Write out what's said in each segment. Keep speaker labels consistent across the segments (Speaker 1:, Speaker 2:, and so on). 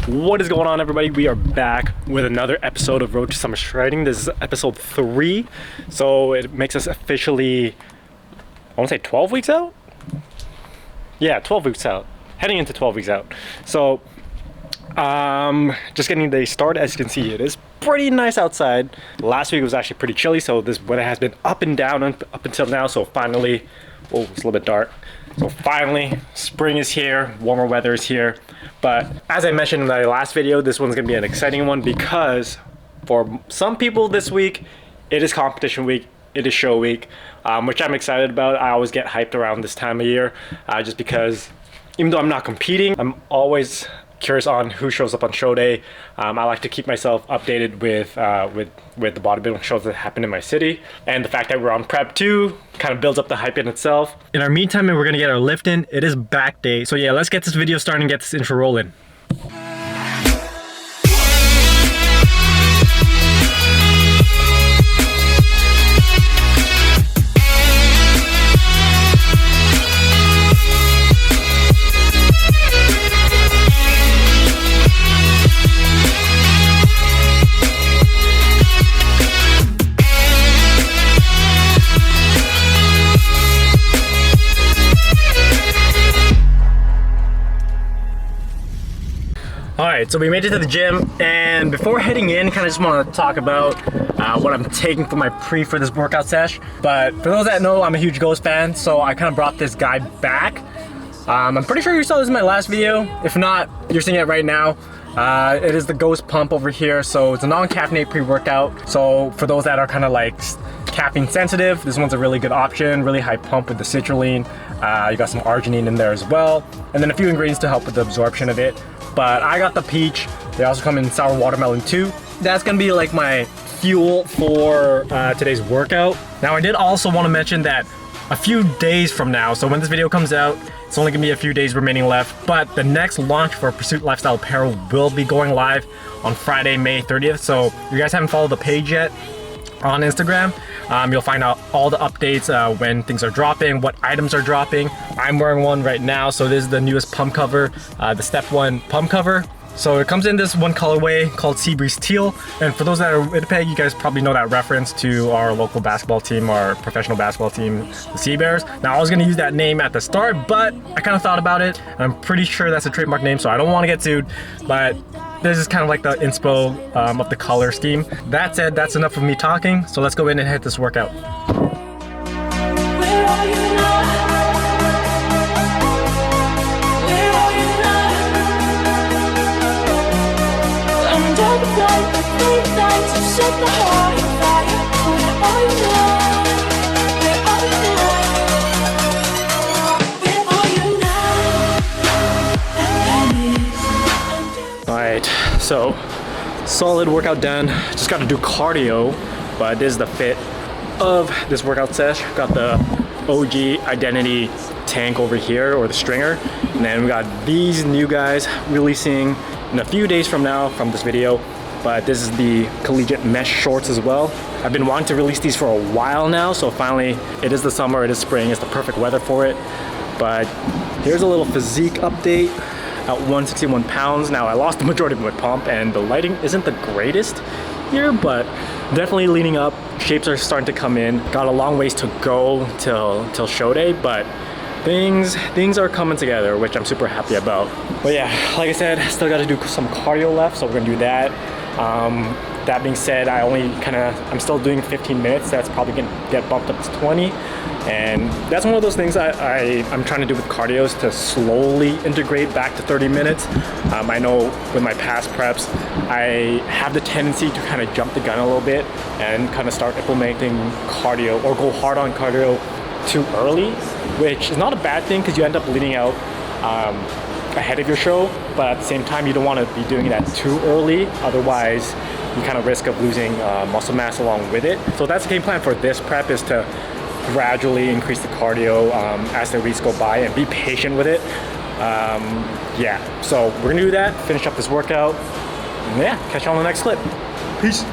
Speaker 1: What is going on, everybody? We are back with another episode of Road to Summer Striding. This is episode 3, so it makes us officially, I want to say 12 weeks out? Yeah, 12 weeks out. Heading into 12 weeks out. So, just getting the day started. As you can see, it is pretty nice outside. Last week was actually pretty chilly, so this weather has been up and down up until now. So finally, oh, it's a little bit dark. So finally, spring is here, warmer weather is here. But as I mentioned in my last video, this one's gonna be an exciting one because for some people this week, it is competition week, it is show week, which I'm excited about. I always get hyped around this time of year, just because even though I'm not competing, I'm always curious on who shows up on show day. I like to keep myself updated with the bodybuilding shows that happen in my city, and the fact that we're on prep 2 kind of builds up the hype in itself. In our meantime, we're gonna get our lift in. It is back day, so yeah, let's get this video started and get this intro rolling. Alright, so we made it to the gym, and before heading in, kind of just want to talk about what I'm taking for my for this workout sesh. But for those that know, I'm a huge Ghost fan, so I kind of brought this guy back. I'm pretty sure you saw this in my last video. If not, you're seeing it right now. It is the Ghost Pump over here, so it's a non-caffeinated pre-workout. So for those that are kind of like caffeine sensitive, this one's a really good option. Really high pump with the citrulline. You got some arginine in there as well, and then a few ingredients to help with the absorption of it. But I got the peach. They also come in sour watermelon too. That's gonna be like my fuel for today's workout. Now I did also want to mention that a few days from now, so when this video comes out, it's only gonna be a few days remaining left, but the next launch for Pursuit Lifestyle Apparel will be going live on Friday, May 30th. So if you guys haven't followed the page yet on Instagram, you'll find out all the updates when things are dropping, what items are dropping. I'm wearing one right now, so this is the newest pump cover, the Step 1 pump cover. So it comes in this one colorway called Sea Breeze Teal, and for those that are Winnipeg, you guys probably know that reference to our local basketball team, our professional basketball team, the Sea Bears. Now I was gonna use that name at the start, but I kind of thought about it, and I'm pretty sure that's a trademark name, so I don't want to get sued, but this is kind of like the inspo of the color scheme. That said, that's enough of me talking, so let's go in and hit this workout. Alright, so solid workout done. Just got to do cardio, but this is the fit of this workout sesh. Got the OG Identity tank over here, or the stringer, and then we got these new guys releasing in a few days from now from this video. But this is the collegiate mesh shorts as well. I've been wanting to release these for a while now, so finally it is the summer, it is spring, it's the perfect weather for it. But here's a little physique update at 161 pounds. Now I lost the majority of my pump and the lighting isn't the greatest here, but definitely leaning up. Shapes are starting to come in. Got a long ways to go till show day, but things are coming together, which I'm super happy about. But yeah, like I said, still got to do some cardio left, so we're gonna do that. That being said, I'm still doing 15 minutes. That's probably gonna get bumped up to 20, and that's one of those things I'm trying to do with cardio, is to slowly integrate back to 30 minutes. I know with my past preps, I have the tendency to kind of jump the gun a little bit and kind of start implementing cardio or go hard on cardio too early, which is not a bad thing because you end up leading out ahead of your show, but at the same time you don't want to be doing that too early, otherwise you kind of risk of losing muscle mass along with it. So that's the game plan for this prep, is to gradually increase the cardio as the weeks go by and be patient with it. Yeah, so we're gonna do that, finish up this workout, and yeah, catch you on the next clip. Peace.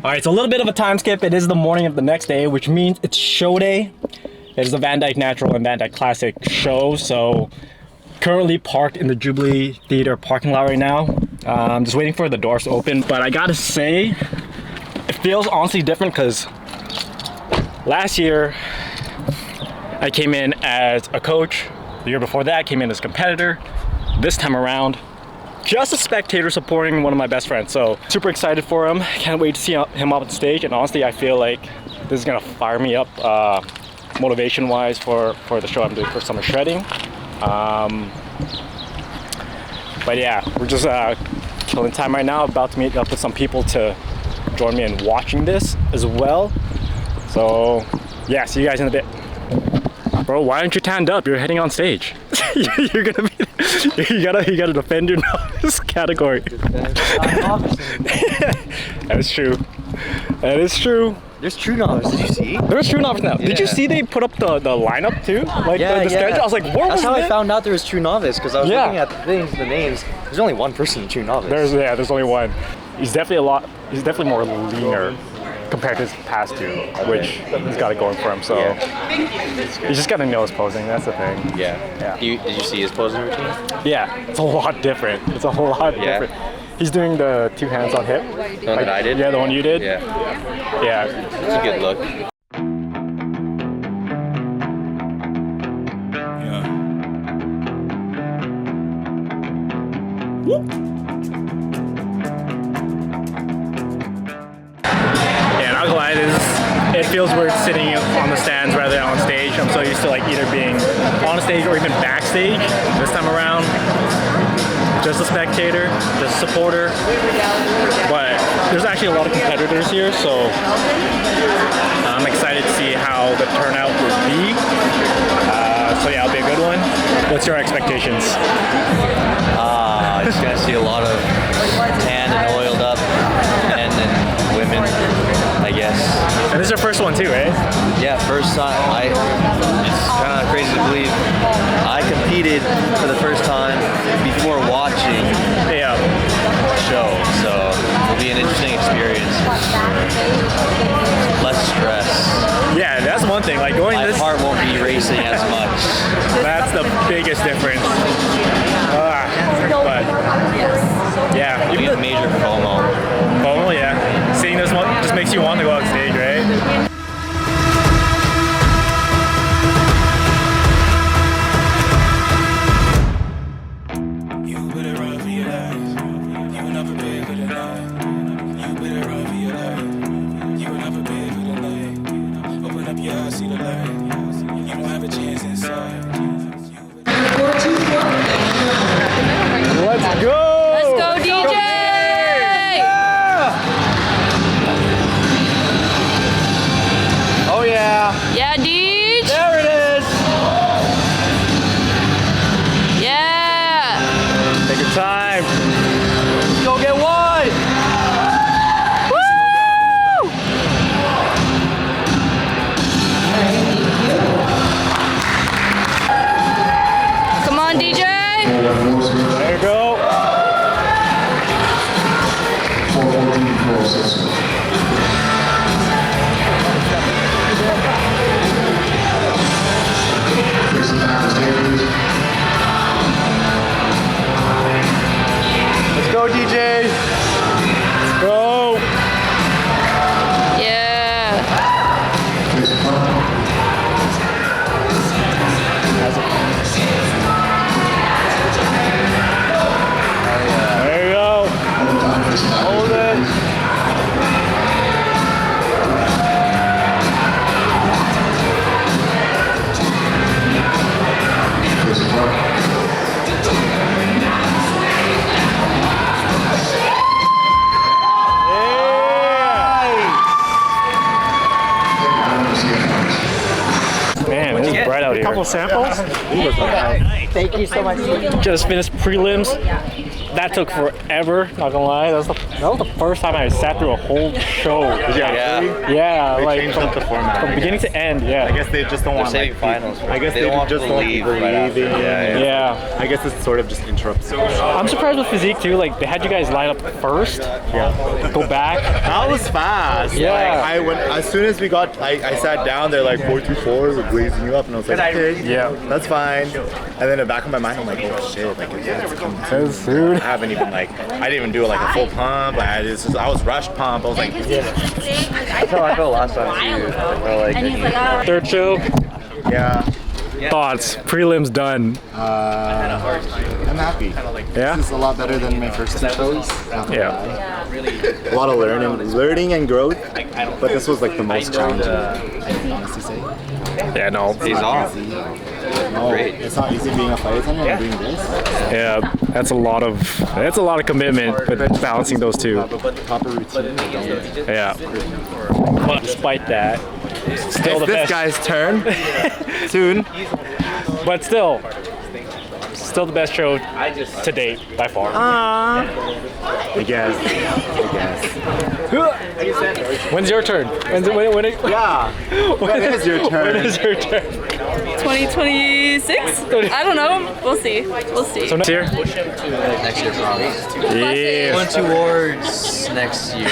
Speaker 1: All right, so a little bit of a time skip. It is the morning of the next day, which means it's show day. It is the Van Dyke Natural and Van Dyke Classic show, so Currently parked in the Jubilee Theater parking lot right now. I'm just waiting for the doors to open, but I gotta say, it feels honestly different because last year I came in as a coach. The year before that, I came in as a competitor. This time around, just a spectator supporting one of my best friends. So super excited for him. Can't wait to see him up on stage. And honestly, I feel like this is gonna fire me up motivation-wise for the show I'm doing for Summer Shredding. But yeah, we're just killing time right now. About to meet up with some people to join me in watching this as well. So yeah, see you guys in a bit. Bro, why aren't you tanned up? You're heading on stage. You're gonna be. You gotta defend your novice category. That is true. That is true.
Speaker 2: There's true novice. Did you see?
Speaker 1: There's true novice now. Yeah. Did you see they put up the lineup too? Like the schedule? I was like, what
Speaker 2: That's
Speaker 1: was
Speaker 2: how
Speaker 1: it?
Speaker 2: I found out there was true novice, because I was looking at the names. There's only one person in true novice.
Speaker 1: There's only one. He's definitely more leaner compared to his past two, which he's got it going for him. So he's just gotta know his posing. That's the thing.
Speaker 2: Yeah. Did you see his posing routine?
Speaker 1: Yeah, it's a lot different. It's a whole lot different. He's doing the 2 hands on hip.
Speaker 2: The one that I did?
Speaker 1: Yeah, the one you did?
Speaker 2: Yeah.
Speaker 1: Yeah.
Speaker 2: It's a good look.
Speaker 1: Yeah, not gonna lie, it feels weird sitting on the stands rather than on stage. I'm so used to like either being on stage or even backstage. This time around, just a spectator, just a supporter. But there's actually a lot of competitors here, so I'm excited to see how the turnout will be. So yeah, it'll be a good one. What's your expectations?
Speaker 2: Just gonna see a lot of tanned and oiled up men and women, I guess.
Speaker 1: And this is your first one too, right?
Speaker 2: Yeah, first time. It's kind of crazy to believe I competed for the first time before watching the show, so it'll be an interesting experience. Less stress.
Speaker 1: Yeah, that's one thing. Like going
Speaker 2: My heart won't be racing as much.
Speaker 1: That's the biggest difference. But yeah,
Speaker 2: It'll be a major FOMO.
Speaker 1: FOMO, yeah. Seeing this one just makes you want to go on stage, right? Let's go!
Speaker 3: Let's go, DJ!
Speaker 1: Oh yeah!
Speaker 3: Yeah, DJ!
Speaker 1: There it is!
Speaker 3: Yeah!
Speaker 1: Take your time. Let's go get one! Woo!
Speaker 3: Come on, DJ!
Speaker 1: There you go.
Speaker 4: 414 processor. Fix the backwards tape, please.
Speaker 1: Let's go, DJ. Let's go.
Speaker 3: Yeah!
Speaker 4: Fix the front.
Speaker 1: There you go.
Speaker 4: All the time, fix the backwards
Speaker 1: Hold
Speaker 4: tape,
Speaker 1: it.
Speaker 4: please. Fix the front.
Speaker 1: Man, it is bright out here. A couple samples.
Speaker 2: Thank you so much.
Speaker 1: Just finished prelims. That took forever, not gonna lie. That was the first time I sat through a whole show. Yeah,
Speaker 5: They
Speaker 1: like
Speaker 5: changed up the format.
Speaker 1: from beginning to end, yeah.
Speaker 5: I guess they just don't want
Speaker 2: saving
Speaker 5: like
Speaker 2: finals.
Speaker 5: I guess
Speaker 2: They
Speaker 5: they
Speaker 2: don't want
Speaker 5: just
Speaker 2: people
Speaker 5: don't
Speaker 2: to leave
Speaker 5: want
Speaker 2: right after.
Speaker 5: leaving.
Speaker 1: Yeah.
Speaker 5: I guess it's sort of just interrupts.
Speaker 1: I'm surprised with physique too. Like they had you guys line up first.
Speaker 5: Yeah.
Speaker 1: Go back.
Speaker 5: That was fast.
Speaker 1: Yeah.
Speaker 5: Like, I went as soon as we got. I sat down. They're like 424, we're blazing you up, and I was like, okay.
Speaker 1: Yeah.
Speaker 6: That's fine. And then in the back of my mind, I'm like, oh shit, like it's coming
Speaker 1: That's food.
Speaker 6: I haven't even like, I didn't even do like a full pump. I was rushed pump. I was like,
Speaker 2: That's how I felt last time too. I felt like
Speaker 1: Third show.
Speaker 6: yeah,
Speaker 1: Thoughts. Prelims done.
Speaker 6: I'm happy.
Speaker 1: Yeah.
Speaker 6: This is a lot better than my first two shows.
Speaker 1: Yeah.
Speaker 6: A lot of learning and growth. But this was like the most challenging, I can honestly say.
Speaker 1: Yeah. No.
Speaker 2: Days off.
Speaker 6: No, it's not easy being a flight attendant and doing this.
Speaker 1: Yeah. That's a lot of commitment with balancing those two.
Speaker 6: Proper routine.
Speaker 1: Yeah. But despite that, still the
Speaker 6: It's this
Speaker 1: best.
Speaker 6: guy's turn. Soon.
Speaker 1: But still the best show to date by far.
Speaker 6: I guess.
Speaker 1: When's your turn? When
Speaker 6: Yeah. When is your turn?
Speaker 1: When is your turn?
Speaker 3: 2026? I don't know. We'll see.
Speaker 1: So next year?
Speaker 2: Next year, probably.
Speaker 1: Yeah.
Speaker 2: Going towards next year.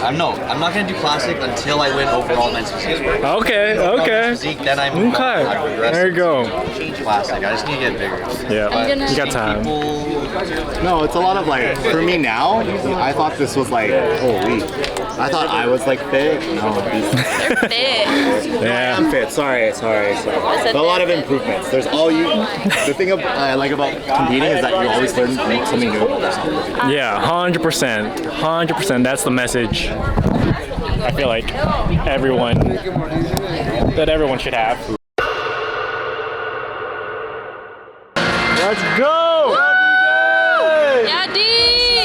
Speaker 2: I'm not gonna do classic until I win overall men's physique.
Speaker 1: Okay.
Speaker 2: Physique, then I move on.
Speaker 1: Okay.
Speaker 2: I progress
Speaker 1: There you go.
Speaker 2: Classic. I just need to get bigger.
Speaker 1: Yeah. You got time.
Speaker 6: No, it's a lot of like, for me now, I thought this was like, holy. I thought I was like fit. No, these.
Speaker 1: Yeah.
Speaker 6: I'm fit. Sorry. But a lot of improvements. There's all you. The thing I like about competing is that you always learn something new about yourself.
Speaker 1: Yeah, 100%. That's the message. I feel like everyone should have. Let's go!
Speaker 3: Yeah, Deej!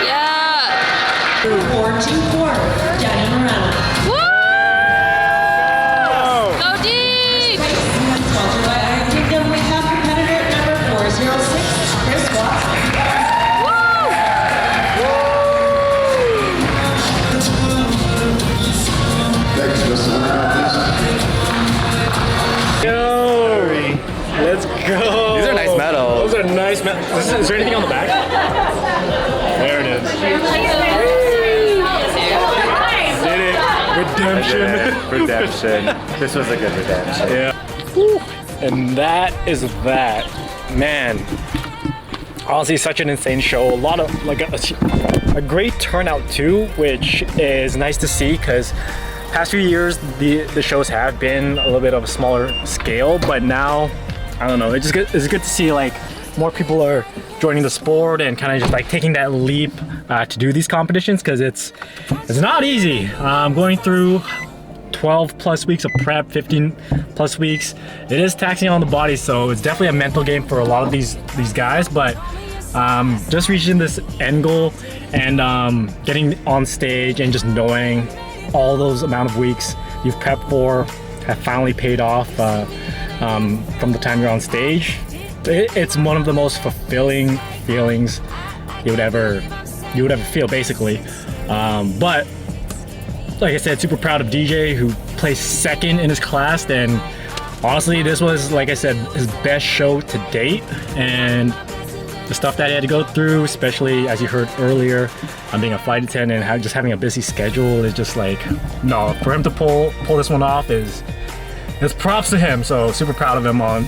Speaker 3: Yeah!
Speaker 7: 424, Johnny Morano.
Speaker 3: Woo! Go Deej!
Speaker 7: Sponsored by Iron Kingdom, we have competitor number 406, Chris Watson.
Speaker 4: Next, Mr. Workout, please.
Speaker 1: Go! Let's go!
Speaker 6: These are nice medals.
Speaker 1: Those are nice medals. Is there anything on the back? There it is. Did it. Redemption.
Speaker 6: Redemption. This was a good redemption.
Speaker 1: Yeah. Whew. And that is that. Man. Honestly, such an insane show. A lot of, like, a great turnout too, which is nice to see because past few years the shows have been a little bit of a smaller scale, but now, I don't know, it's good to see like more people are joining the sport and kind of just like taking that leap to do these competitions because it's not easy. Going through 12 plus weeks of prep, 15 plus weeks, it is taxing on the body, so it's definitely a mental game for a lot of these guys. But just reaching this end goal and getting on stage and just knowing all those amount of weeks you've prepped for have finally paid off from the time you're on stage. It's one of the most fulfilling feelings you would ever feel, basically. But like I said, super proud of DJ who placed second in his class, and honestly this was, like I said, his best show to date. And the stuff that he had to go through, especially as you heard earlier, being a flight attendant and just having a busy schedule, is just like, no, for him to pull this one off is props to him. So super proud of him on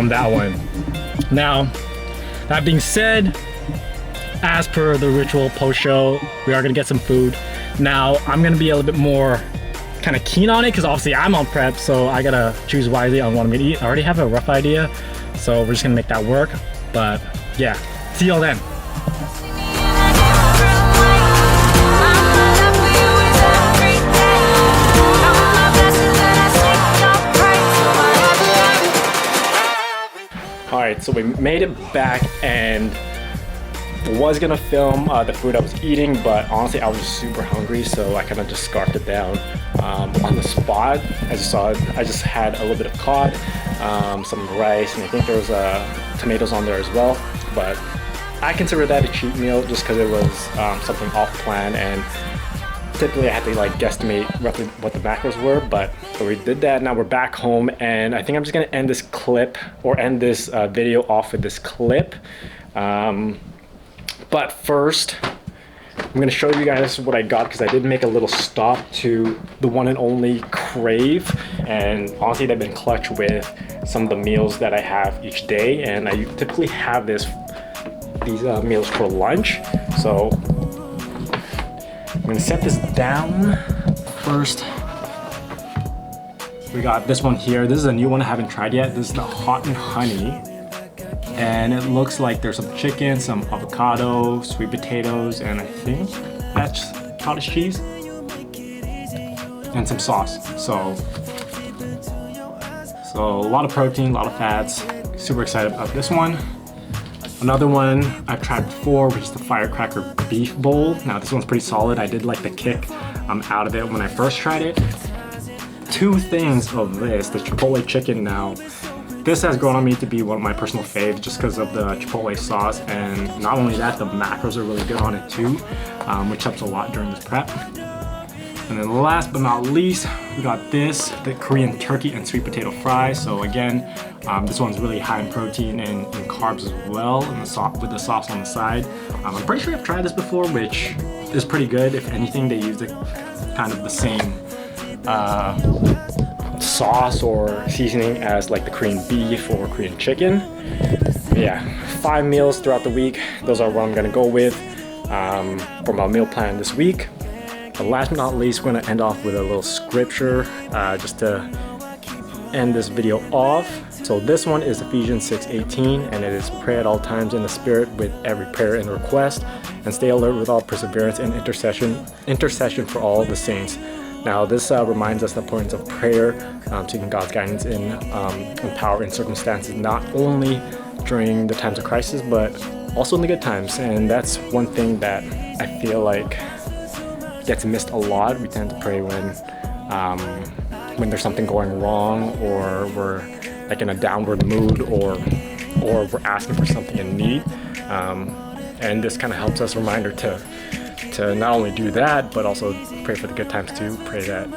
Speaker 1: that one. Now, that being said, as per the ritual post-show, we are gonna get some food. Now, I'm gonna be a little bit more kind of keen on it because obviously I'm on prep, so I gotta choose wisely on what I'm gonna eat. I already have a rough idea, so we're just gonna make that work. But yeah, see y'all then. All right, so we made it back and was gonna film the food I was eating, but honestly I was super hungry, so I kind of just scarfed it down on the spot. As you saw, I just had a little bit of cod, some rice, and I think there was tomatoes on there as well. But I consider that a cheat meal just because it was something off plan, and typically I had to like guesstimate roughly what the macros were, but we did that. Now we're back home, and I think I'm just gonna end this clip or end this video off with this clip. But first, I'm gonna show you guys what I got because I did make a little stop to the one and only Crave, and honestly they've been clutch with some of the meals that I have each day, and I typically have these meals for lunch. So I'm gonna set this down first. We got this one here. This is a new one I haven't tried yet. This is the hot and honey. And it looks like there's some chicken, some avocado, sweet potatoes, and I think that's cottage cheese. And some sauce. So a lot of protein, a lot of fats. Super excited about this one. Another one I've tried before, which is the Firecracker Beef Bowl. Now this one's pretty solid. I did like the kick out of it when I first tried it. Two things of this, the Chipotle chicken now. This has grown on me to be one of my personal faves just because of the Chipotle sauce, and not only that, the macros are really good on it too, which helps a lot during this prep. And then last but not least, we got this, the Korean turkey and sweet potato fries. So again, this one's really high in protein and carbs as well, and with the sauce on the side. I'm pretty sure I've tried this before, which is pretty good. If anything, they use kind of the same sauce or seasoning as like the Korean beef or Korean chicken. But yeah, 5 meals throughout the week. Those are what I'm gonna go with for my meal plan this week. But last but not least, we're gonna end off with a little scripture just to end this video off. So this one is Ephesians 6:18, and it is pray at all times in the Spirit with every prayer and request, and stay alert with all perseverance and intercession for all the saints. Now this reminds us the importance of prayer, seeking God's guidance and power in circumstances, not only during the times of crisis, but also in the good times. And that's one thing that I feel like gets missed a lot. We tend to pray when there's something going wrong, or we're like in a downward mood, or we're asking for something in need. And this kind of helps us reminder to not only do that, but also pray for the good times too. Pray that,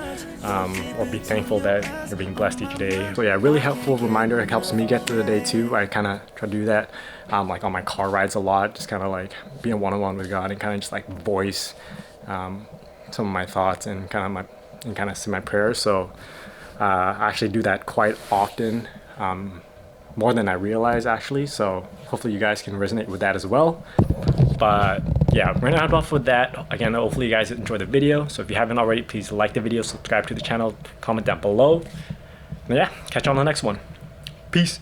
Speaker 1: or be thankful that you're being blessed each day. So yeah, really helpful reminder. It helps me get through the day too. I kind of try to do that, like on my car rides a lot, just kind of like being one-on-one with God and kind of just like voice some of my thoughts and kind of say my prayers. So I actually do that quite often, more than I realize actually. So hopefully you guys can resonate with that as well. But yeah, we're gonna end off with that. Again, hopefully you guys enjoyed the video. So if you haven't already, please like the video, subscribe to the channel, comment down below. And yeah, catch you on the next one. Peace.